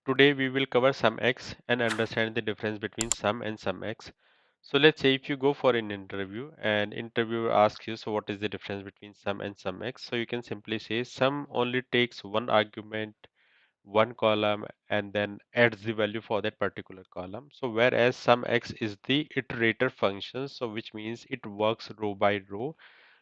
Today we will cover SUMX and understand the difference between sum and SUMX. So let's say if you go for an interview and interviewer asks you, so what is the difference between sum and SUMX? So you can simply say sum only takes one argument, one column, and then adds the value for that particular column. So whereas SUMX is the iterator function, so which means it works row by row.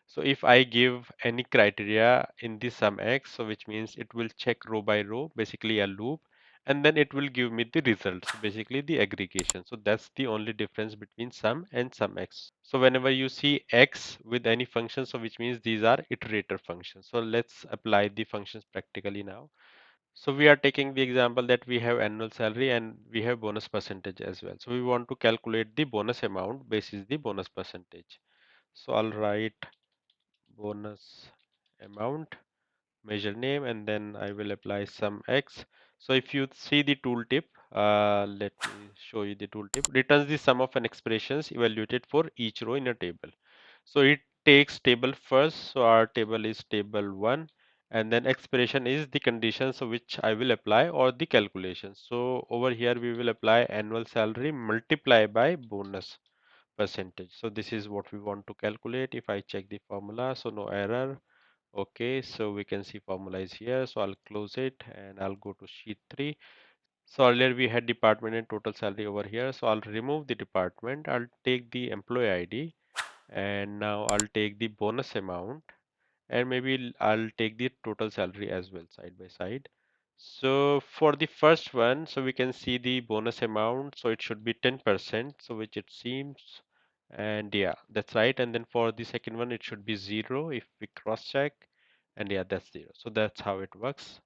So if I give any criteria in the SUMX, so which means it will check row by row, basically a loop, and then it will give me the results, so basically the aggregation. So that's the only difference between sum and SUMX. So whenever you see X with any function, so which means these are iterator functions. So let's apply the functions practically now. So we are taking the example that we have annual salary and we have bonus percentage as well. So we want to calculate the bonus amount basis the bonus percentage. So I'll write bonus amount, measure name, and then I will apply sum x. So if you see the tooltip, let me show you the tooltip. Returns the sum of an expressions evaluated for each row in a table. So it takes table first. So our table is table 1, and then expression is the conditions which I will apply or the calculation. So over here we will apply annual salary multiply by bonus percentage. So this is what we want to calculate. If I check the formula, so no error. Okay, so we can see formula is here. So I'll close it and I'll go to sheet 3. So earlier we had department and total salary over here. So I'll remove the department. I'll take the employee ID and now I'll take the bonus amount and maybe I'll take the total salary as well side by side. So for the first one, so we can see the bonus amount. So it should be 10%. So which it seems. And yeah, that's right. And then for the second one, it should be 0 if we cross check. And yeah, that's 0. So that's how it works.